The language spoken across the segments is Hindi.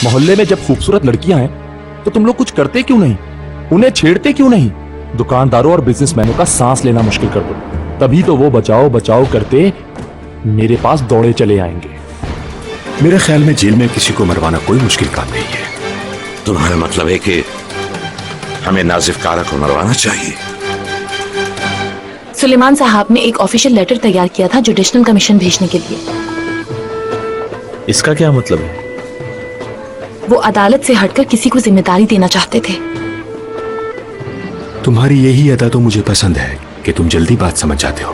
मोहल्ले में जब खूबसूरत लड़कियां हैं तो तुम लोग कुछ करते क्यों नहीं? उन्हें छेड़ते क्यों नहीं? दुकानदारों और बिजनेसमैनों का सांस लेना मुश्किल कर दो, तभी तो वो बचाओ बचाओ करते मेरे पास दौड़े चले आएंगे। मेरे ख्याल में जेल में किसी को मरवाना कोई मुश्किल काम नहीं है। तुम्हारा मतलब है कि हमें नाजिफ कारा को मरवाना चाहिए? सुलेमान साहब ने एक ऑफिशियल लेटर तैयार किया था जुडिशनल कमीशन भेजने के लिए। इसका क्या मतलब है? वो अदालत से हटकर किसी को जिम्मेदारी देना चाहते थे। तुम्हारी यही अदा तो मुझे पसंद है कि तुम जल्दी बात समझ जाते हो।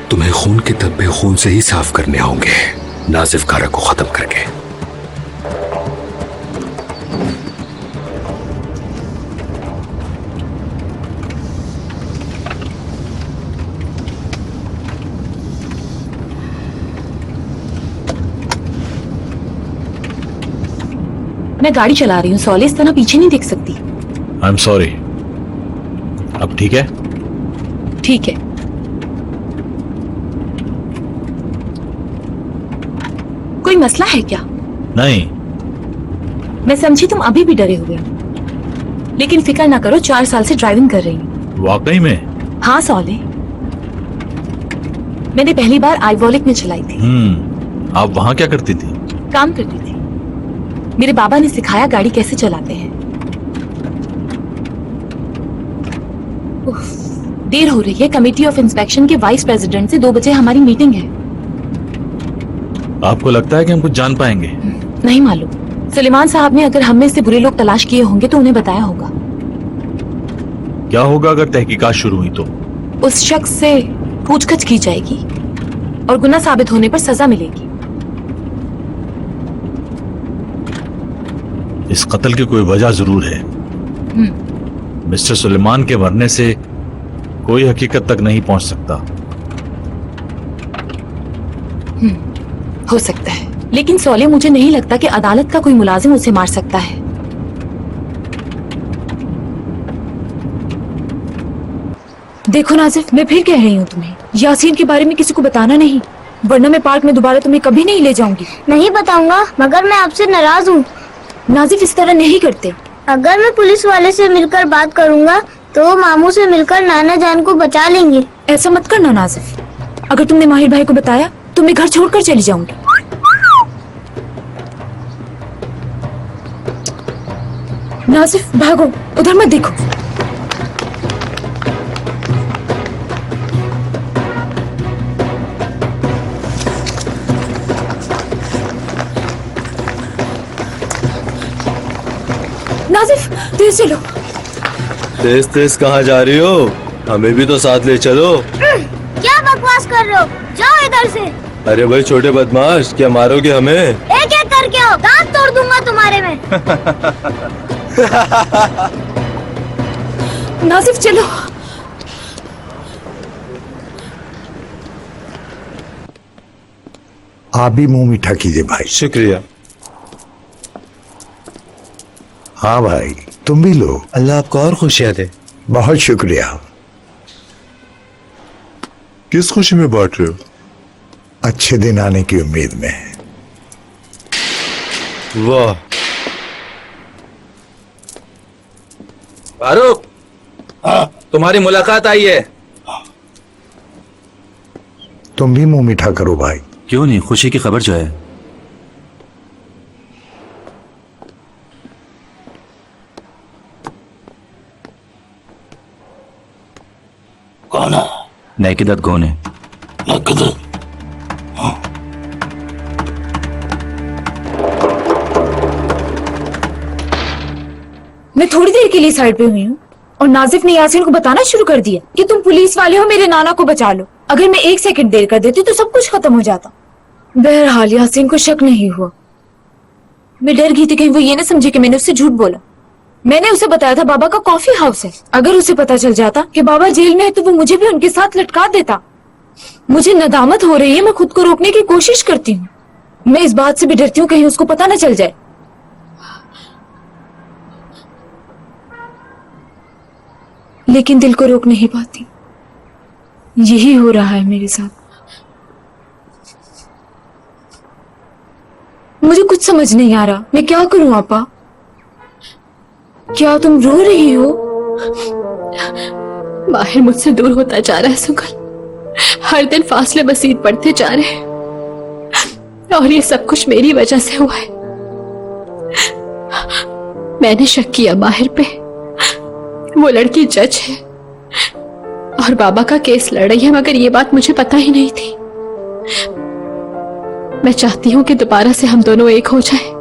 तुम्हें खून के धब्बे खून से ही साफ करने होंगे, नाजिफ कारा को खत्म करके। मैं गाड़ी चला रही हूँ, सौले इस तरह पीछे नहीं देख सकती। I am sorry. अब ठीक है? ठीक है। कोई मसला है क्या? नहीं। मैं समझी तुम अभी भी डरे हुए हो, लेकिन फिक्र ना करो, 4 साल से ड्राइविंग कर रही हूँ। वाकई में? हाँ सौले, मैंने पहली बार आइवॉलिक में चलाई थी। आप वहां क्या करती थी? काम करती थी। मेरे बाबा ने सिखाया गाड़ी कैसे चलाते हैं। उफ, देर हो रही है। कमेटी ऑफ इंस्पेक्शन के वाइस प्रेसिडेंट से 2 बजे हमारी मीटिंग है। आपको लगता है कि हम कुछ जान पाएंगे? नहीं मालूम। सुलेमान साहब ने अगर हम में से बुरे लोग तलाश किए होंगे तो उन्हें बताया होगा। क्या होगा अगर तहकीकात शुरू हुई तो? उस शख्स से पूछताछ की जाएगी और गुनाह साबित होने पर सजा मिलेगी। इस कत्ल की कोई वजह जरूर है। मिस्टर सुलेमान के मरने से कोई हकीकत तक नहीं पहुंच सकता। हो सकता है, लेकिन सौले मुझे नहीं लगता कि अदालत का कोई मुलाजिम उसे मार सकता है। देखो नाजिफ, मैं फिर कह रही हूँ तुम्हें, यासीन के बारे में किसी को बताना नहीं, वरना मैं पार्क में दोबारा तुम्हें कभी नहीं ले जाऊंगी। नहीं बताऊंगा, मगर मैं आपसे नाराज हूँ। नाजिफ इस तरह नहीं करते। अगर मैं पुलिस वाले से मिलकर बात करूंगा तो वो मामू से मिलकर नाना जान को बचा लेंगे। ऐसा मत करना नाजिफ, अगर तुमने माहिर भाई को बताया तो मैं घर छोड़कर चली जाऊंगी। नाजिफ भागो, उधर मत देखो। नाजिफ तेज चलो। तेज तेज कहाँ जा रही हो? हमें भी तो साथ ले चलो। क्या बकवास कर रहे हो? जाओ इधर से। अरे भाई छोटे बदमाश, क्या मारोगे हमें? एक एक करके आओ, दांत तोड़ दूंगा तुम्हारे में। नाजिफ चलो। आप भी मुंह मीठा कीजिए भाई। शुक्रिया। हाँ भाई, तुम भी लो। अल्लाह आपको और खुशियाँ दे। बहुत शुक्रिया। किस खुशी में बांट रहे हो? अच्छे दिन आने की उम्मीद में। वाह। फारूक, तुम्हारी मुलाकात आई है। तुम भी मुंह मीठा करो भाई। क्यों नहीं, खुशी की खबर जो है। कौन है? नैकिदत कौन है? मैं थोड़ी देर के लिए साइड पे हुई हूँ और नाजिफ ने यासीन को बताना शुरू कर दिया कि तुम पुलिस वाले हो, मेरे नाना को बचा लो। अगर मैं 1 सेकंड देर कर देती तो सब कुछ खत्म हो जाता। बहरहाल यासीन को शक नहीं हुआ। मैं डर गई थी कहीं वो ये ना समझे कि मैंने उससे झूठ बोला। मैंने उसे बताया था बाबा का कॉफी हाउस है। अगर उसे पता चल जाता कि बाबा जेल में है तो वो मुझे भी उनके साथ लटका देता। मुझे नदामत हो रही है, मैं खुद को रोकने की कोशिश करती हूँ। मैं इस बात से भी डरती हूँ कहीं उसको पता न चल जाए। लेकिन दिल को रोक नहीं पाती। यही हो रहा है मेरे साथ। मुझे कुछ समझ नहीं आ रहा, मैं क्या करूं आपा? क्या तुम रो रही हो? माहिर मुझसे दूर होता जा रहा है सुगल। हर दिन फासले मजीद बढ़ते जा रहे हैं और ये सब कुछ मेरी वजह से हुआ है। मैंने शक किया माहिर पे। वो लड़की जज है और बाबा का केस लड़ रही है, मगर ये बात मुझे पता ही नहीं थी। मैं चाहती हूं कि दोबारा से हम दोनों एक हो जाएं।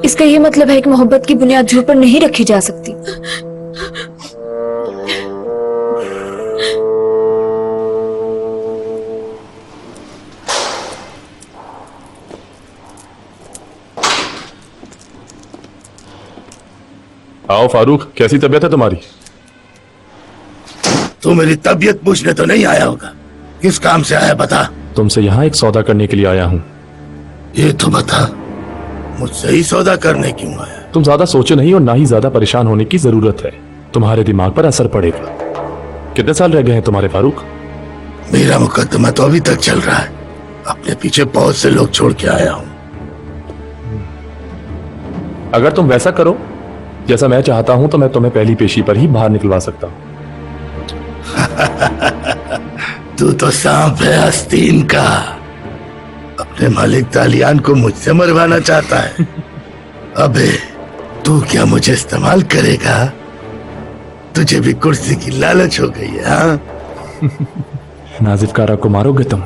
इसका ये मतलब है कि मोहब्बत की बुनियाद झूठ पर नहीं रखी जा सकती। आओ फारूक, कैसी तबीयत है तुम्हारी? तू मेरी तबीयत पूछने तो नहीं आया होगा, किस काम से आया बता। तुमसे यहाँ एक सौदा करने के लिए आया हूँ। ये तो बता, मुझसे ही सौदा करने क्यों आया? तुम ज्यादा सोचो नहीं और ना ही ज्यादा परेशान होने की जरूरत है। तुम्हारे दिमाग पर असर पड़ेगा। कितने साल रह गए हैं तुम्हारे फारूक? मेरा मुकदमा तो अभी तक चल रहा है। अपने पीछे बहुत से लोग छोड़ के आया हूँ। अगर तुम वैसा करो जैसा मैं चाहता हूं तो मैं तुम्हें पहली पेशी पर ही बाहर निकलवा सकता हूं। तू तो सांप है आस्तीन का। अपने मालिक दालियान को मुझसे मरवाना चाहता है। अबे तू क्या मुझे इस्तेमाल करेगा? तुझे भी कुर्सी की लालच हो गई है, हाँ? नाजिफ कारा को मारोगे तुम?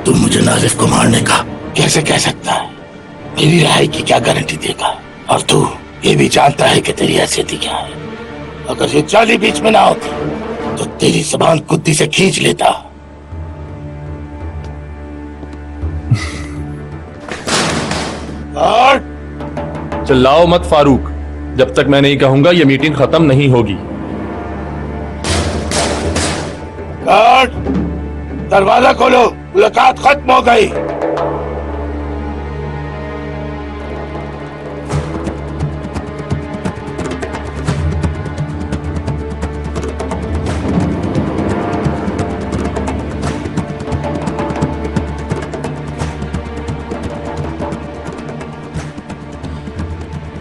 तू मुझे नाजिफ को मारने का कैसे कह सकता है? मेरी रिहाई की क्या गारंटी देगा? और तू ये भी जानता है कि तेरी हैसियत क्या है। अगर ये चाली बीच में ना होती तो तेरी जुबान कुत्ती से खींच लेता। और चिल्लाओ मत फारूक, जब तक मैं नहीं कहूंगा ये मीटिंग खत्म नहीं होगी। गार्ड, दरवाजा खोलो, मुलाकात खत्म हो गई।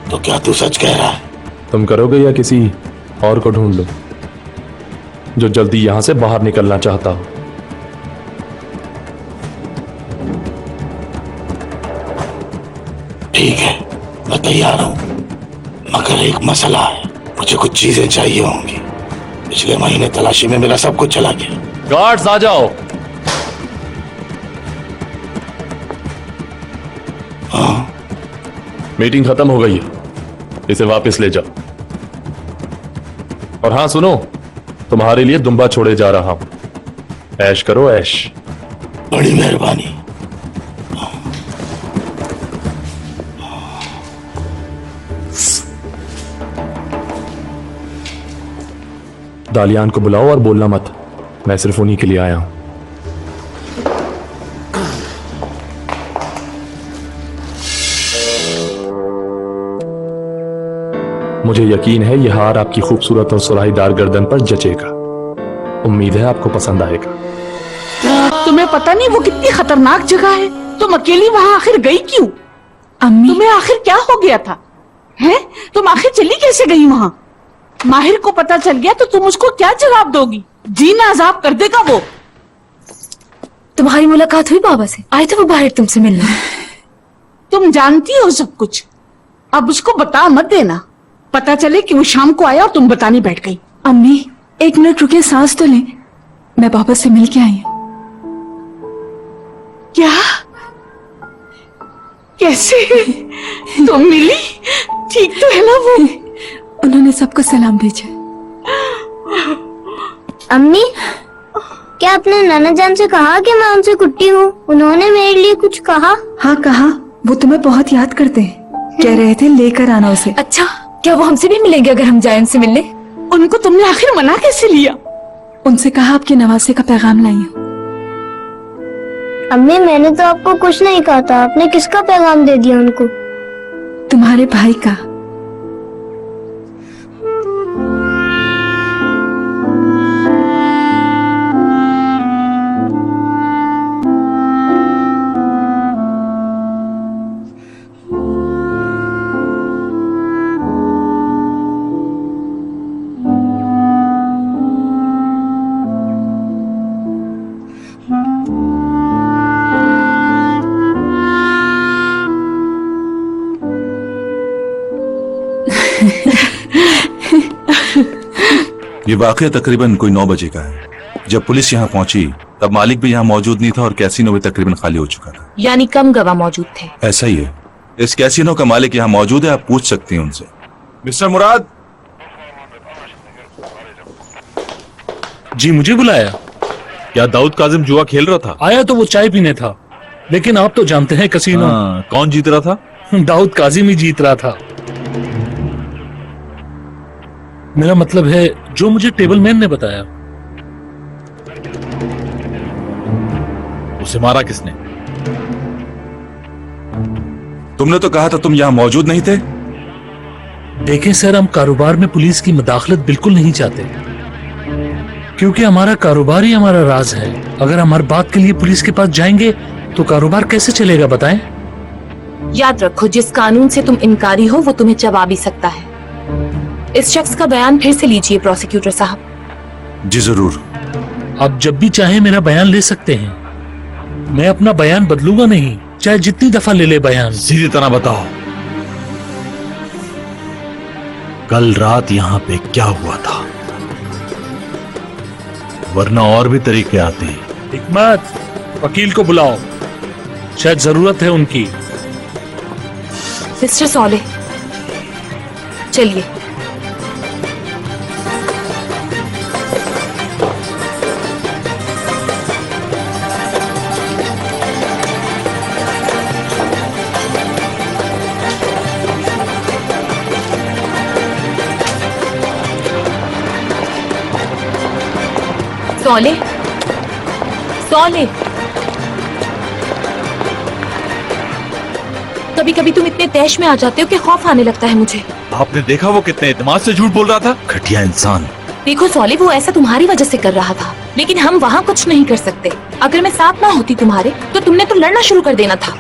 तो क्या तू सच कह रहा है? तुम करोगे या किसी और को ढूंढ लो जो जल्दी यहां से बाहर निकलना चाहता हो? ठीक है, मैं तैयार हूं, मगर एक मसला है। मुझे कुछ चीजें चाहिए होंगी। पिछले महीने तलाशी में मेरा सब कुछ चला गया। गार्ड्स आ जाओ। हाँ, मीटिंग खत्म हो गई है, इसे वापस ले जाओ। और हाँ सुनो, तुम्हारे लिए दुम्बा छोड़े जा रहा हूं। ऐश करो ऐश। बड़ी मेहरबानी। दालियान को बुलाओ और बोलना मत, मैं सिर्फ उन्हीं के लिए आया हूं। मुझे यकीन है यह हार आपकी खूबसूरत और सुराहीदार गर्दन पर जचेगा। उम्मीद है आपको पसंद आएगा। तुम्हें पता नहीं वो कितनी खतरनाक जगह है? तुम अकेली वहाँ आखिर गई क्यों? अम्मी, तुम्हें आखिर क्या हो गया था? हैं? तुम आखिर चली कैसे गई वहाँ? माहिर को पता चल गया तो तुम उसको क्या जवाब दोगी? जीना अजाब कर देगा वो। तुम्हारी मुलाकात हुई बाबा से? आए थे वो बाहर तुमसे मिलने? तुम जानती हो सब कुछ, अब उसको बता मत देना। पता चले कि वो शाम को आया और तुम बताने बैठ गई। अम्मी एक मिनट रुकिए, सांस तो लें। मैं बाबा से मिल के आई हूँ। क्या? कैसे? तुम मिली? ठीक तो है ना वो? उन्होंने सबको सलाम भेजा। अम्मी, क्या आपने नाना जान से कहा कि मैं उनसे कुट्टी हूँ? उन्होंने मेरे लिए कुछ कहा? हाँ कहा, वो तुम्हें बहुत याद करते हैं। कह रहे थे लेकर आना उसे। अच्छा, क्या वो हमसे भी मिलेंगे अगर हम जाए उनसे मिलने? उनको तुमने आखिर मना कैसे लिया? उनसे कहा आपके नवासे का पैगाम लाई हूँ। अम्मी, मैंने तो आपको कुछ नहीं कहा था। आपने किसका पैगाम दे दिया उनको? तुम्हारे भाई का। ये वाकया तकरीबन कोई 9 बजे का है। जब पुलिस यहाँ पहुंची तब मालिक भी यहाँ मौजूद नहीं था और कैसीनो भी तकरीबन खाली हो चुका था। यानी कम गवाह मौजूद थे। ऐसा ही है। इस कैसीनो का मालिक यहाँ मौजूद है, आप पूछ सकती हैं उनसे। मिस्टर मुराद। जी, मुझे बुलाया? क्या दाऊद काजिम जुआ खेल रहा था? आया तो वो चाय पीने था, लेकिन आप तो जानते हैं कसीनो। कौन जीत रहा था? दाऊद काजिम ही जीत रहा था। मेरा मतलब है जो मुझे टेबल मैन ने बताया। उसे मारा किसने? तुमने तो कहा था तुम यहाँ मौजूद नहीं थे। देखें सर, हम कारोबार में पुलिस की मदाखलत बिल्कुल नहीं चाहते, क्योंकि हमारा कारोबार ही हमारा राज है। अगर हम हर बात के लिए पुलिस के पास जाएंगे तो कारोबार कैसे चलेगा, बताएं? याद रखो, जिस कानून से तुम इनकारी हो वो तुम्हें चबा भी सकता है। इस शख्स का बयान फिर से लीजिए प्रोसिक्यूटर साहब। जी जरूर। आप जब भी चाहे मेरा बयान ले सकते हैं। मैं अपना बयान बदलूंगा नहीं, चाहे जितनी दफा ले ले बयान। सीधी तरह बताओ, कल रात यहाँ पे क्या हुआ था? वरना और भी तरीके आते हैं। हिकमत, वकील को बुलाओ, शायद जरूरत है उनकी। मिस्टर सॉले, चलिए। सॉले, सॉले, कभी कभी तुम इतने तैश में आ जाते हो कि खौफ आने लगता है मुझे। आपने देखा वो कितने एतमाद से झूठ बोल रहा था? घटिया इंसान। देखो सॉले, वो ऐसा तुम्हारी वजह से कर रहा था, लेकिन हम वहाँ कुछ नहीं कर सकते। अगर मैं साथ ना होती तुम्हारे तो तुमने तो लड़ना शुरू कर देना था।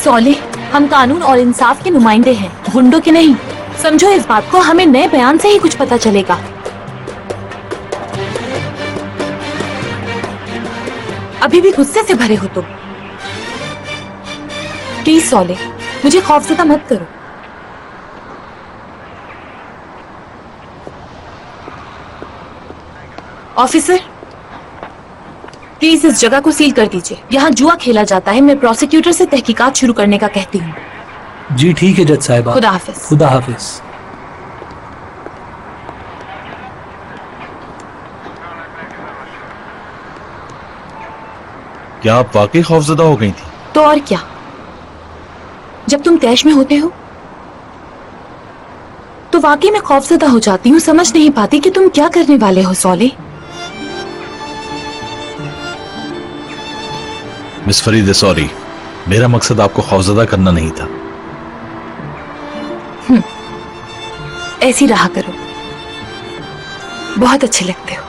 सॉले, हम कानून और इंसाफ के नुमाइंदे हैं, गुंडों के नहीं। समझो इस बात को, हमें नए बयान से ही कुछ पता चलेगा। अभी भी गुस्से से भरे हो तुम। प्लीज सॉले, मुझे खौफजदा मत करो। ऑफिसर, प्लीज इस जगह को सील कर दीजिए। यहाँ जुआ खेला जाता है। मैं प्रोसिक्यूटर से तहकीकात शुरू करने का कहती हूँ। जी ठीक है जज साहिबा। खुदा हाफिज। खुदा हाफिज। क्या आप वाकई खौफजदा हो गई थी? तो और क्या, जब तुम तैश में होते हो तो वाकई में खौफजदा हो जाती हूँ। समझ नहीं पाती कि तुम क्या करने वाले हो सॉले। मिस फरीद, सॉरी, मेरा मकसद आपको खौफजदा करना नहीं था। ऐसी रहा करो, बहुत अच्छे लगते हो।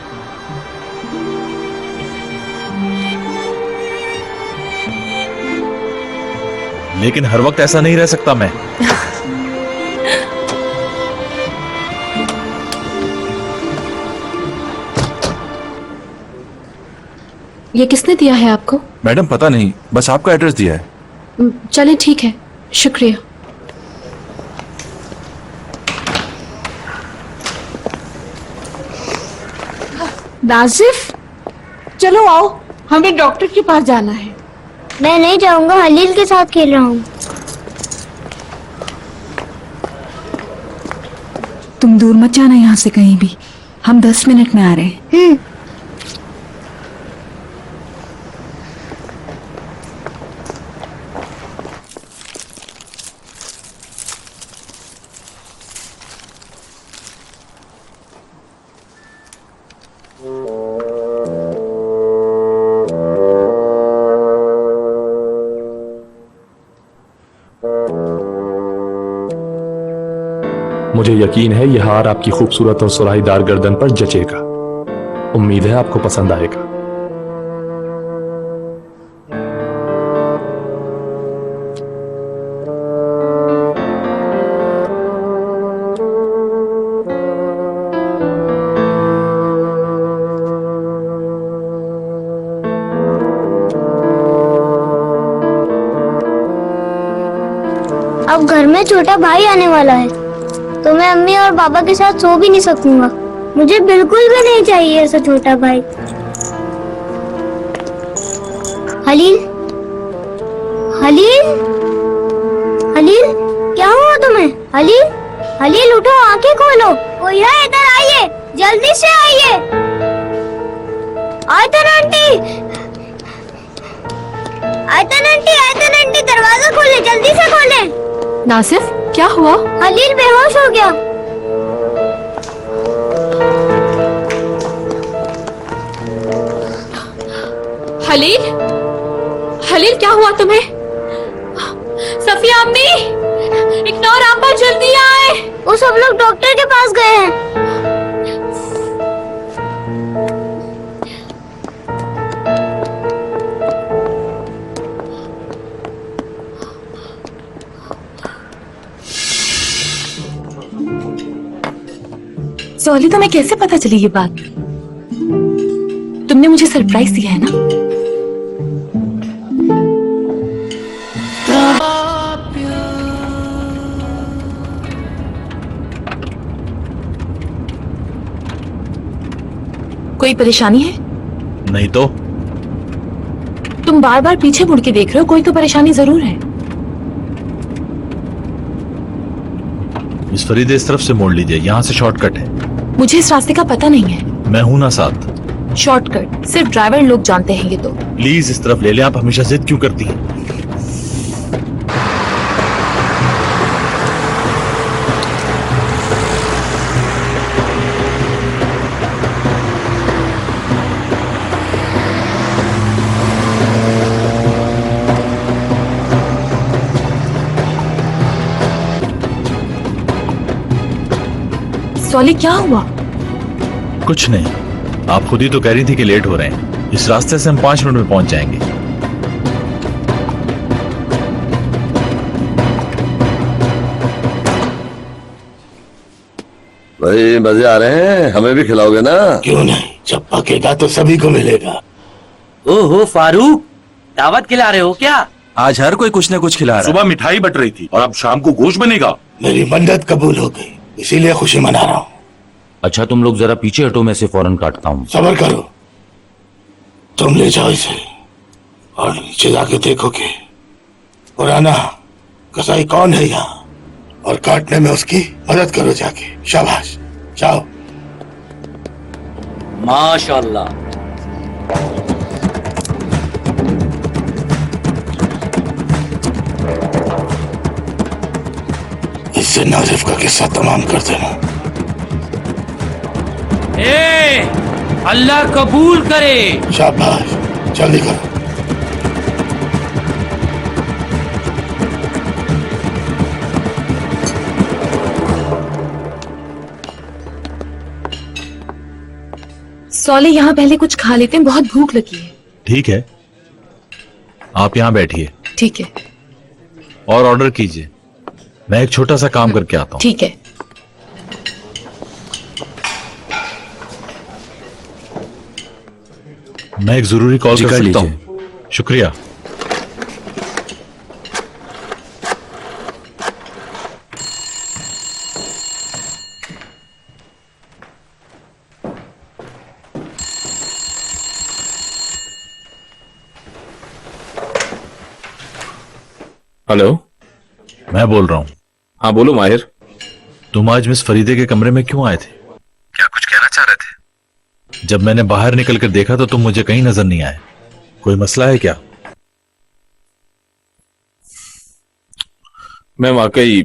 लेकिन हर वक्त ऐसा नहीं रह सकता मैं। ये किसने दिया है आपको? मैडम पता नहीं, बस आपका एड्रेस दिया है। चले ठीक है, शुक्रिया। नाजिफ, चलो आओ, हमें डॉक्टर के पास जाना है। मैं नहीं जाऊंगा, हलील के साथ खेल रहा हूँ। तुम दूर मत जाना यहाँ से कहीं भी, हम 10 मिनट में आ रहे हैं। मुझे यकीन है यह हार आपकी खूबसूरत और सुराहीदार गर्दन पर जचेगा। उम्मीद है आपको पसंद आएगा। अब घर में छोटा भाई आने वाला है, तो मैं अम्मी और पापा के साथ सो भी नहीं सकूंगा। मुझे बिल्कुल भी नहीं चाहिए ऐसा छोटा भाई। हलील, हलील, हलील, क्या हुआ तुम्हें? हलील, हलील उठो, आंखें खोलो। कोई है? इधर आइए, जल्दी से आइए। आयतन आंटी, आयतन आंटी, आयतन आंटी, दरवाजा खोले, जल्दी से खोले। नासिफ, क्या हुआ? हलील बेहोश हो गया। हलील, हलील क्या हुआ तुम्हें? सफिया अम्मी, इग्नोर आपा, जल्दी आए। वो सब लोग डॉक्टर के पास गए हैं। सॉली, तुम्हें कैसे पता चली ये बात? तुमने मुझे सरप्राइज दिया है ना? कोई परेशानी है? नहीं तो। तुम बार बार पीछे मुड़ के देख रहे हो, कोई तो परेशानी जरूर है। मिस फरीदे, इस तरफ से मोड़ लीजिए, यहाँ से शॉर्टकट है। मुझे इस रास्ते का पता नहीं है। मैं हूं ना साथ। शॉर्टकट सिर्फ ड्राइवर लोग जानते हैं ये तो। प्लीज इस तरफ ले लें, आप हमेशा जिद क्यों करती हैं? सॉली, क्या हुआ? कुछ नहीं, आप खुद ही तो कह रही थी कि लेट हो रहे हैं। इस रास्ते से हम 5 मिनट में पहुंच जाएंगे। भाई मजे आ रहे हैं, हमें भी खिलाओगे ना? क्यों नहीं, जब पकेगा तो सभी को मिलेगा। ओहो फारूक, दावत खिला रहे हो क्या? आज हर कोई कुछ न कुछ खिला रहा है। सुबह मिठाई बट रही थी और अब शाम को गोश्त बनेगा। मेरी मन्नत कबूल हो गई, इसीलिए खुशी मना रहा हूँ। अच्छा तुम लोग जरा पीछे हटो, मैं इसे फौरन काटता हूँ। सब्र करो, तुम ले जाओ इसे और नीचे जाके देखो कि पुराना कसाई कौन है यहाँ, और काटने में उसकी मदद करो जाके। शाबाश, जाओ। माशाल्लाह। इससे नाजिफ का किस्सा तमाम कर देना। अल्लाह कबूल करे। शाबाश, जल्दी करो। सॉली, यहाँ पहले कुछ खा लेते हैं, बहुत भूख लगी है। ठीक है, आप यहाँ बैठिए। ठीक है। और ऑर्डर कीजिए, मैं एक छोटा सा काम करके आता हूँ। ठीक है। मैं एक जरूरी कॉल कर सकता हूँ? शुक्रिया। हेलो, मैं बोल रहा हूँ। हाँ बोलो माहिर। तुम आज मिस फरीदे के कमरे में क्यों आए थे? क्या कुछ कहना चाह रहे थे? जब मैंने बाहर निकल कर देखा तो तुम मुझे कहीं नजर नहीं आए। कोई मसला है क्या? मैं वाकई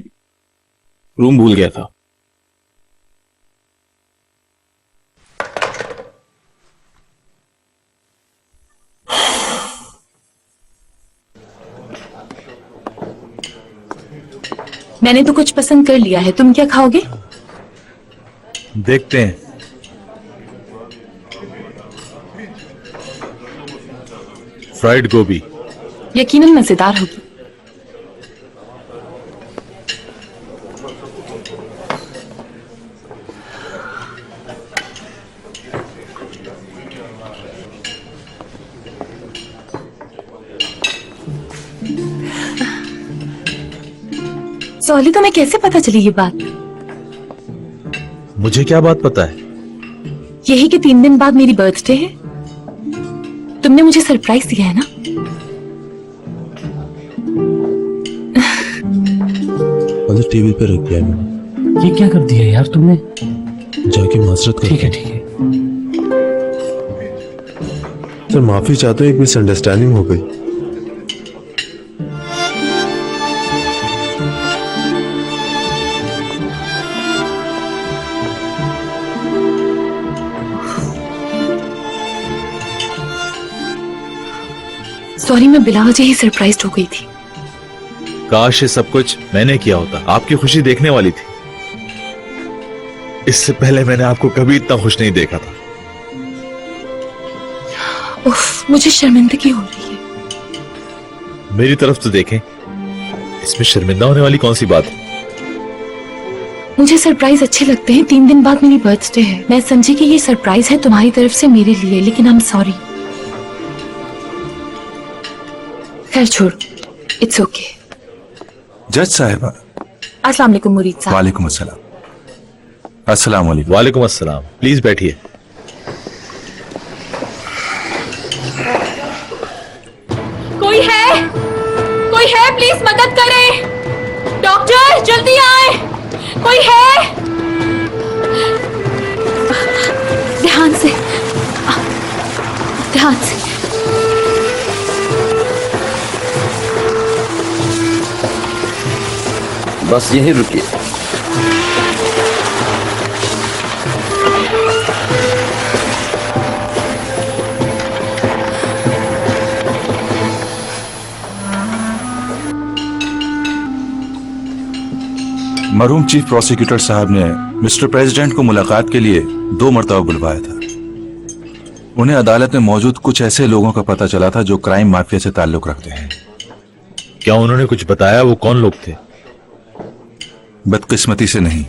रूम भूल गया था। मैंने तो कुछ पसंद कर लिया है, तुम क्या खाओगे? देखते हैं। फ्राइड गोभी। यकीनन मजेदार होगी। सॉली, तुम्हें कैसे पता चली ये बात? मुझे क्या बात पता है? यही कि 3 दिन बाद मेरी बर्थडे है। तुमने मुझे सरप्राइज दिया है ना? टीवी पे रख दिया मैंने। ये क्या कर दिया यार तुमने? जाके माजरत कर। ठीक है ठीक है। सर माफी चाहता हूँ, एक मिसअंडरस्टैंडिंग हो गई। सॉरी, मैं बिला वजह ही सरप्राइज्ड हो गई थी। काश ये सब कुछ मैंने किया होता, आपकी खुशी देखने वाली थी। इससे पहले मैंने आपको कभी इतना खुश नहीं देखा था। उफ, मुझे शर्मिंदगी हो रही है। मेरी तरफ तो देखें, इसमें शर्मिंदा होने वाली कौन सी बात है? मुझे सरप्राइज अच्छे लगते हैं। 3 दिन बाद मेरी बर्थडे है। मैं समझी कि ये सरप्राइज है तुम्हारी तरफ से मेरे लिए, लेकिन आई एम सॉरी। खैर छोड़, इट्स ओके। जज साहिबा। अस्सलाम वालेकुम मुरीद साहब। वालेकुम अस्सलाम। अस्सलाम वालेकुम। वालेकुम अस्सलाम। प्लीज बैठिए। कोई है? कोई है? प्लीज मदद करें। डॉक्टर जल्दी आए। कोई है? ध्यान से, ध्यान से। बस यहीं रुकिए। मरहूम चीफ प्रोसिक्यूटर साहब ने मिस्टर प्रेसिडेंट को मुलाकात के लिए 2 मरतबा बुलवाया था। उन्हें अदालत में मौजूद कुछ ऐसे लोगों का पता चला था जो क्राइम माफिया से ताल्लुक रखते हैं। क्या उन्होंने कुछ बताया? वो कौन लोग थे? बदकिस्मती से नहीं,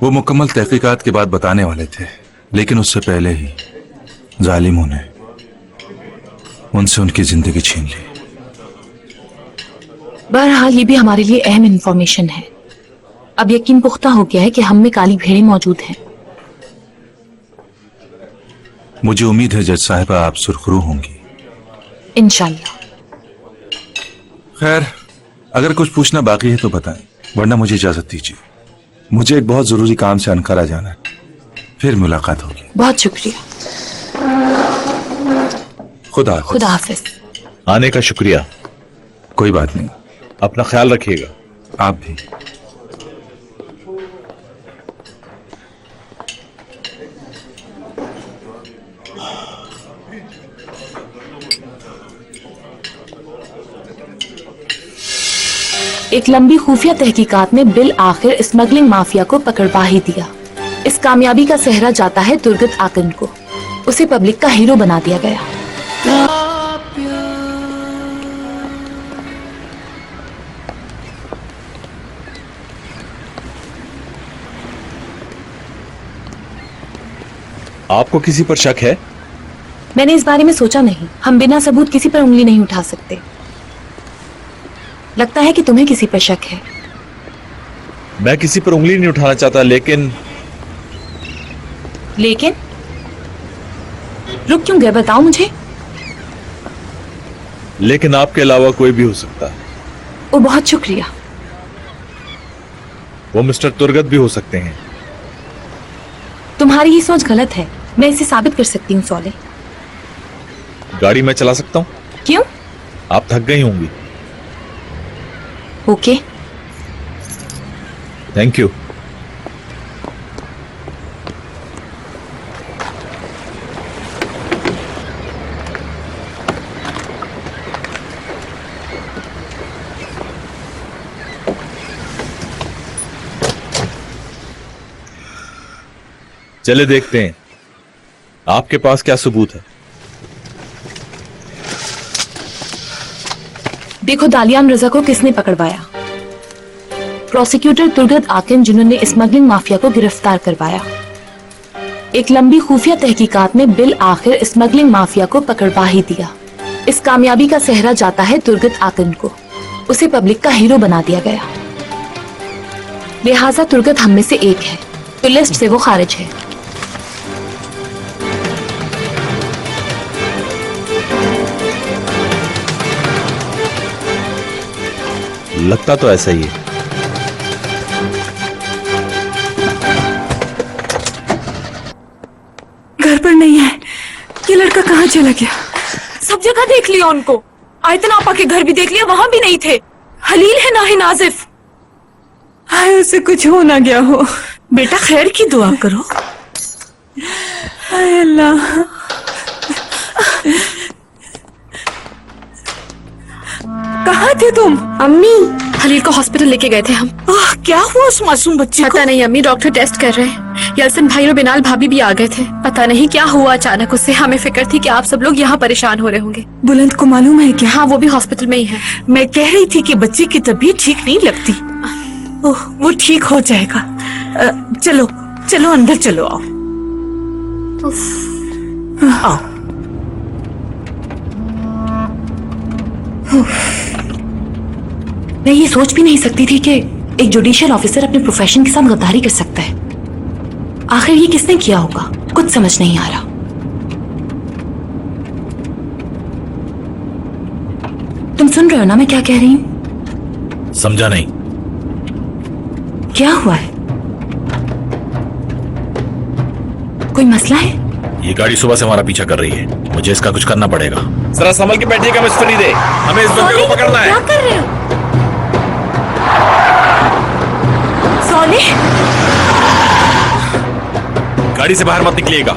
वो मुकम्मल तहकीकात के बाद बताने वाले थे, लेकिन उससे पहले ही जालिमों ने उनसे उनकी जिंदगी छीन ली। बहरहाल ये भी हमारे लिए अहम इंफॉर्मेशन है। अब यकीन पुख्ता हो गया है कि हम में काली भेड़ें मौजूद हैं। मुझे उम्मीद है जज साहिबा आप सुरखरू होंगी। इंशाल्लाह। खैर, अगर कुछ पूछना बाकी है तो बताएं, वरना मुझे इजाजत दीजिए। मुझे एक बहुत जरूरी काम से अनकारा जाना है, फिर मुलाकात होगी। बहुत शुक्रिया। खुदा हाफिज। खुदा हाफिज। आने का शुक्रिया। कोई बात नहीं, अपना ख्याल रखिएगा। आप भी। एक लंबी खुफिया तहकीकात ने बिल आखिर स्मगलिंग माफिया को पकड़वा ही दिया। इस कामयाबी का सेहरा जाता है दुर्गत आकन को। उसे पब्लिक का हीरो बना दिया गया। आपको किसी पर शक है? मैंने इस बारे में सोचा नहीं। हम बिना सबूत किसी पर उंगली नहीं उठा सकते। लगता है कि तुम्हें किसी पर शक है। मैं किसी पर उंगली नहीं उठाना चाहता, लेकिन रुक क्यों गए? बताओ मुझे। लेकिन आपके अलावा कोई भी हो सकता है। ओ, बहुत शुक्रिया। वो मिस्टर तुर्गत भी हो सकते हैं। तुम्हारी ये सोच गलत है। मैं इसे साबित कर सकती हूँ सौले। गाड़ी मैं चला सकता हूँ? क्यों? आप थक गई होंगी। ओके। Thank you. चले देखते हैं आपके पास क्या सबूत है। देखो दालियान रजा को किसने पकड़वाया। प्रोसिक्यूटर तुर्गत आकिन, जिन्होंने स्मगलिंग माफिया को गिरफ्तार करवाया। एक लंबी खुफिया तहकीकात में बिल आखिर स्मगलिंग माफिया को पकड़वा ही दिया। इस कामयाबी का सेहरा जाता है तुर्गत आकिन को। उसे पब्लिक का हीरो बना दिया गया। लिहाजा तुर्गत हम में से एक है। तो लिस्ट से वो खारिज है। लगता तो ऐसा ही है। घर पर नहीं है। ये लड़का कहाँ चला गया? सब जगह देख लिया उनको। आयतन आपा के घर भी देख लिया, वहां भी नहीं थे। हलील है ना ही नाजिफ। हाय उसे कुछ हो ना गया हो। बेटा खैर की दुआ करो। हाय अल्लाह। कहाँ थे तुम? अम्मी, हलील को हॉस्पिटल लेके गए थे हम। क्या हुआ उस मासूम बच्चे को? पता नहीं अम्मी, डॉक्टर टेस्ट कर रहे हैं। यलसन भाई और बिनाल भाभी भी आ गए थे। पता नहीं क्या हुआ अचानक उससे। हमें फिक्र थी कि आप सब लोग यहाँ परेशान हो रहे होंगे। बुलंद को मालूम है क्या? हाँ, वो भी हॉस्पिटल में ही है। मैं कह रही थी कि बच्चे की तबीयत ठीक नहीं लगती। ओह, वो ठीक हो जाएगा। चलो चलो अंदर चलो, आओ आओ। मैं ये सोच भी नहीं सकती थी कि एक जुडिशियल ऑफिसर अपने प्रोफेशन के साथ गद्दारी कर सकता है। आखिर ये किसने किया होगा, कुछ समझ नहीं आ रहा। तुम सुन रहे हो ना मैं क्या कह रही हूँ? समझा नहीं। क्या हुआ है? कोई मसला है? ये गाड़ी सुबह से हमारा पीछा कर रही है। मुझे इसका कुछ करना पड़ेगा। जरा संभल के बैठिएगा मिस फरीदे, हमें इस बंदे को पकड़ना है। क्या कर रहे हो? सोनी, गाड़ी से बाहर मत निकलिएगा।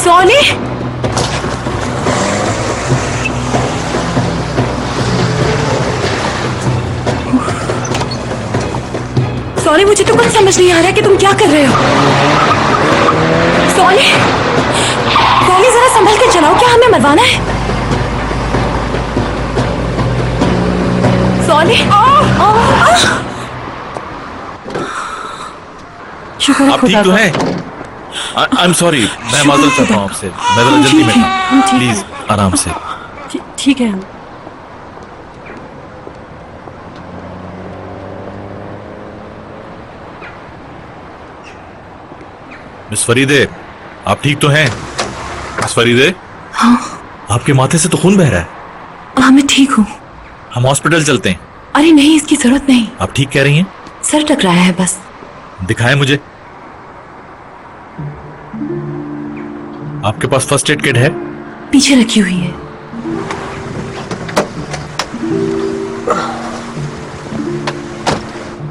सोनी, सोनी, मुझे तो कुछ समझ नहीं आ रहा कि तुम क्या कर रहे हो। सोनी, सोनी जरा संभल के चलाओ, क्या हमें मरवाना है? सोनी, शुक्र है आप ठीक खुदा तो का। हैं? आई एम सॉरी, मैं माजरत चाहता हूँ आपसे। मैं जरा जल्दी में था। प्लीज आराम से। ठीक है। मिस फरीदे, आप ठीक तो हैं? मिस फरीदे, हाँ, आपके माथे से तो खून बह रहा है। हाँ मैं ठीक हूँ। हम हॉस्पिटल चलते हैं। अरे नहीं, इसकी जरूरत नहीं। आप ठीक कह रही हैं? सर टकराया है बस। दिखाएं मुझे। आपके पास फर्स्ट एड किट है? पीछे रखी हुई है।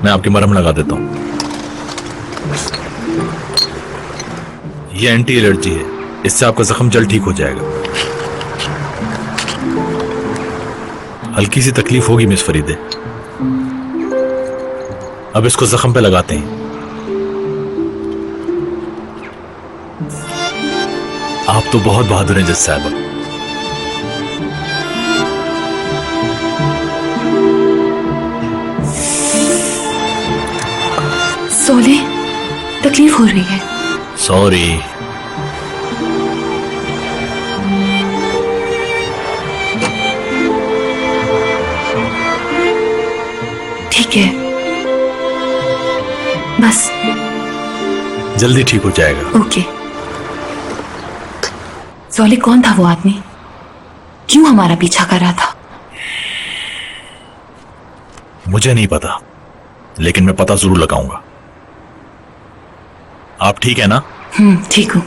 मैं आपकी मरहम लगा देता हूं। ये एंटी एलर्जी है, इससे आपका जख्म जल्द ठीक हो जाएगा। हल्की सी तकलीफ होगी मिस फरीदे। अब इसको जख्म पे लगाते हैं। आप तो बहुत बहादुर हैं जज साहब। सोले, तकलीफ हो रही है। सॉरी। ठीक है, बस जल्दी ठीक हो जाएगा। ओके। सोले, कौन था वो आदमी? क्यों हमारा पीछा कर रहा था? मुझे नहीं पता, लेकिन मैं पता जरूर लगाऊंगा। आप ठीक है ना? ठीक हूं।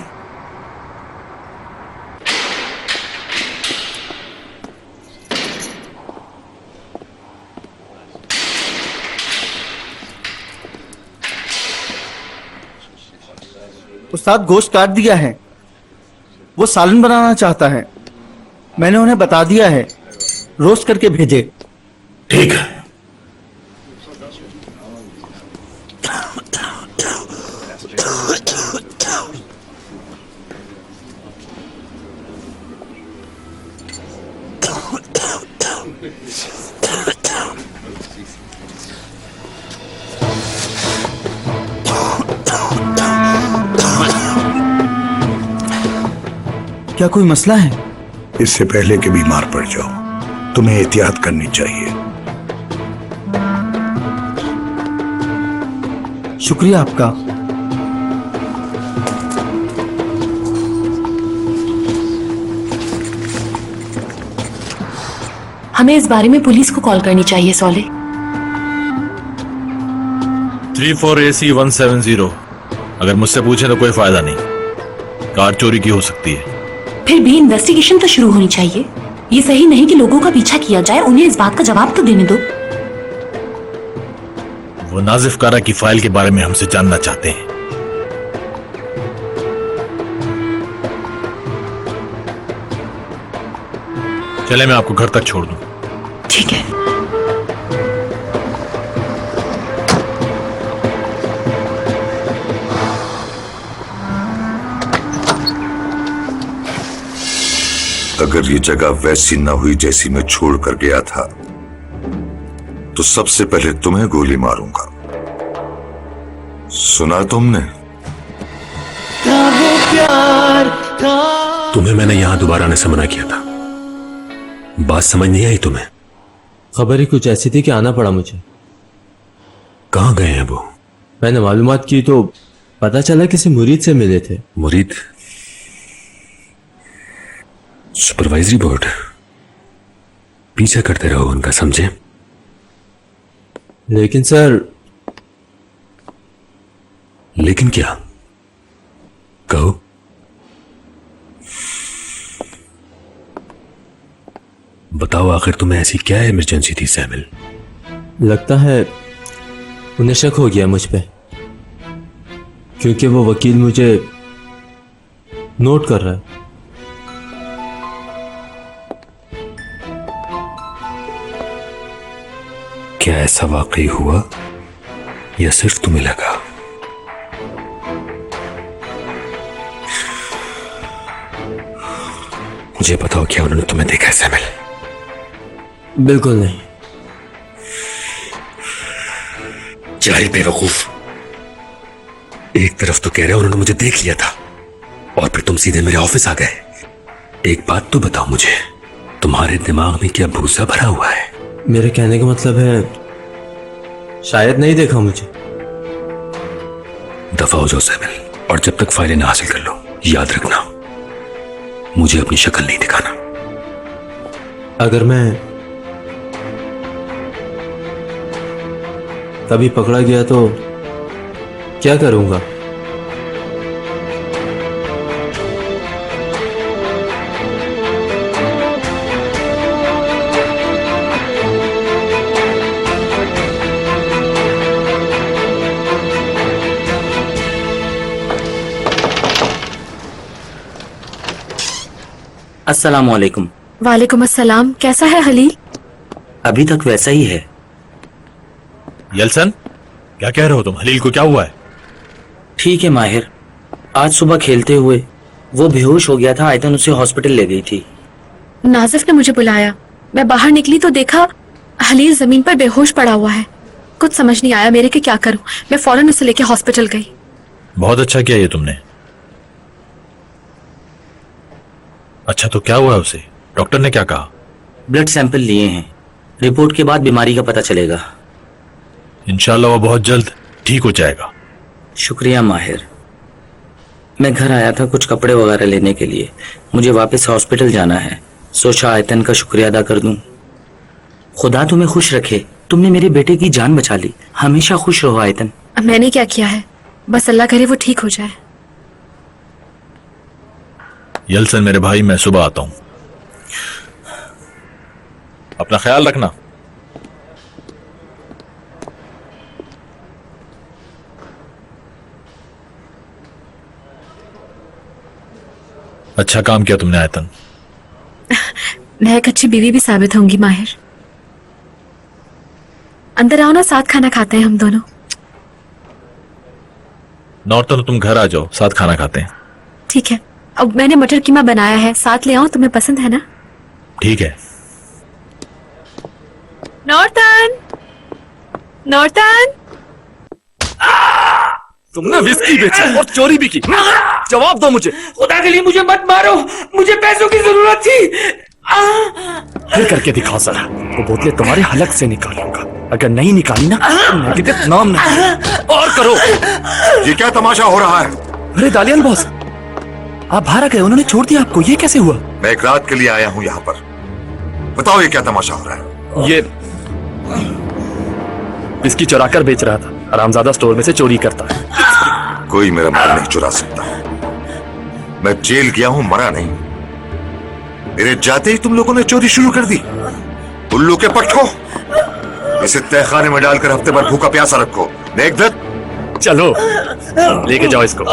उस्ताद गोश्त काट दिया है, वो सालन बनाना चाहता है। मैंने उन्हें बता दिया है, रोस्ट करके भेजे। ठीक है। क्या कोई मसला है? इससे पहले कि बीमार पड़ जाओ, तुम्हें एहतियात करनी चाहिए। शुक्रिया आपका। हमें इस बारे में पुलिस को कॉल करनी चाहिए सौले। 34AC170। अगर मुझसे पूछे तो कोई फायदा नहीं, कार चोरी की हो सकती है। फिर भी इन्वेस्टिगेशन तो शुरू होनी चाहिए। ये सही नहीं कि लोगों का पीछा किया जाए, उन्हें इस बात का जवाब तो देने दो। वो नाजिफ कारा की फाइल के बारे में हमसे जानना चाहते हैं। चले मैं आपको घर तक छोड़ दूं। ठीक है। अगर ये जगह वैसी न हुई जैसी मैं छोड़ कर गया था तो सबसे पहले तुम्हें गोली मारूंगा। सुना तुमने? तुम्हें मैंने यहां दोबारा आने से मना किया था, बात समझ नहीं आई तुम्हें? खबर ही कुछ ऐसी थी कि आना पड़ा मुझे। कहां गए हैं वो? मैंने मालूमात की तो पता चला किसी मुरीद से मिले थे। मुरीद? Supervisory board? पीछा करते रहो उनका, समझे? लेकिन सर। लेकिन क्या? कहो। बताओ आखिर तुम्हें ऐसी क्या इमरजेंसी थी सैमिल? लगता है उन्हें शक हो गया मुझ पे, क्योंकि वो वकील मुझे नोट कर रहा है। क्या ऐसा वाकई हुआ या सिर्फ तुम्हें लगा? मुझे बताओ, क्या उन्होंने तुम्हें देखा है सैमिल? बिल्कुल नहीं। जाहिल बेवकूफ, एक तरफ तो कह रहे हो उन्होंने मुझे देख लिया था और फिर तुम सीधे मेरे ऑफिस आ गए। एक बात तो बताओ मुझे, तुम्हारे दिमाग में क्या भूसा भरा हुआ है? मेरे कहने का मतलब है शायद नहीं देखा मुझे। दफा हो जाओ सैमिल, और जब तक फाइलें ना हासिल कर लो, याद रखना मुझे अपनी शक्ल नहीं दिखाना। अगर मैं कभी पकड़ा गया तो क्या करूंगा? अस्सलाम वालेकुम। वालेकुम अस्सलाम। कैसा है हलील? अभी तक वैसा ही है। यलसन, क्या कह रहे हो तुम? हलील को क्या हुआ है? ठीक है माहिर, आज सुबह खेलते हुए वो बेहोश हो गया था। आयतन उसे हॉस्पिटल ले गई थी। नाजिफ ने मुझे बुलाया, मैं बाहर निकली तो देखा हलील जमीन पर बेहोश पड़ा हुआ है। कुछ समझ नहीं आया मेरे कि क्या करूं। मैं फौरन उसे लेके हॉस्पिटल गई। बहुत अच्छा किया ये तुमने। अच्छा, तो क्या हुआ उसे? डॉक्टर ने क्या कहा? ब्लड सैंपल लिए हैं, रिपोर्ट के बाद बीमारी का पता चलेगा। इंशाल्लाह वो बहुत जल्द ठीक हो जाएगा। शुक्रिया माहिर। मैं घर आया था कुछ कपड़े वगैरह लेने के लिए, मुझे वापस हॉस्पिटल जाना है। सोचा आयतन का शुक्रिया अदा कर दूं। खुदा तुम्हें खुश रखे, तुमने मेरे बेटे की जान बचा ली। हमेशा खुश रहो आयतन। मैंने क्या किया है, बस अल्लाह करे वो ठीक हो जाए। यलसन मेरे भाई, मैं सुबह आता हूं, अपना ख्याल रखना। अच्छा काम किया तुमने आयतन। मैं एक अच्छी बीवी भी साबित होंगी माहिर। अंदर आओ ना, साथ खाना खाते हैं हम दोनों। नॉर्तन, तुम घर आ जाओ, साथ खाना खाते हैं। ठीक है। अब मैंने मटर कीमा बनाया है, साथ ले आओ, तुम्हें पसंद है ना? ठीक है। नॉर्तन, नॉर्तन। तुमने विस्की बेची और चोरी भी की। जवाब दो मुझे। खुदा के लिए मुझे मत मारो, मुझे पैसों की जरूरत थी। फिर करके दिखाओ जरा। वो बोतलें तुम्हारे हलक से निकालूंगा, अगर नहीं निकाली ना तो नेगेटिव नाम नहीं। और करो। ये क्या तमाशा हो रहा है? अरे दालियान बॉस, आप बाहर आ गए, उन्होंने छोड़ दिया आपको, ये कैसे हुआ? मैं एक रात के लिए आया हूं यहाँ पर। बताओ ये क्या तमाशा हो रहा है? ये इसकी चुरा कर बेच रहा था। हरामजादा स्टोर में से चोरी करता है। कोई मेरा माल नहीं चुरा सकता। मैं जेल गया हूं, मरा नहीं। मेरे जाते ही तुम लोगों ने चोरी शुरू कर दी। उल्लू के पट्टो, इसे तहखाने में डालकर हफ्ते भर भूखा प्यासा रखो। नेकदत, चलो लेके जाओ इसको।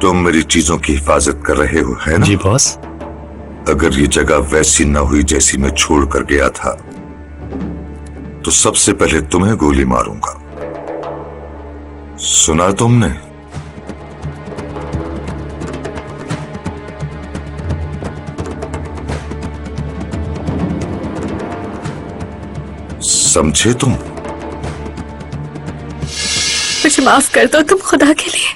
तुम मेरी चीजों की हिफाजत कर रहे हो, है ना? जी बॉस। अगर ये जगह वैसी न हुई जैसी मैं छोड़ कर गया था, तो सबसे पहले तुम्हें गोली मारूंगा। सुना तुमने? समझे तुम? मुझे माफ कर दो तुम खुदा के लिए।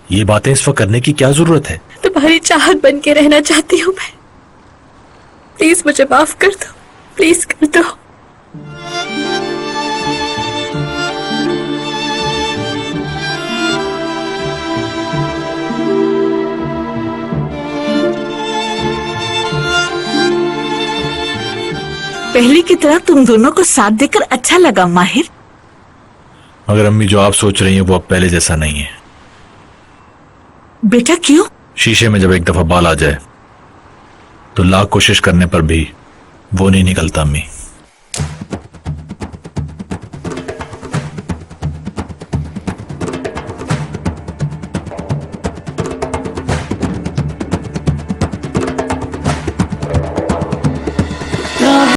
ये बातें इस वक्त करने की क्या जरूरत है? तुम्हारी चाहत बन के रहना चाहती हूँ मैं। प्लीज मुझे माफ कर दो, प्लीज कर दो। पहले की तरह तुम दोनों को साथ देकर अच्छा लगा माहिर। मगर अम्मी, जो आप सोच रही हैं वो अब पहले जैसा नहीं है। बेटा क्यों? शीशे में जब एक दफा बाल आ जाए तो लाख कोशिश करने पर भी वो नहीं निकलता अम्मी।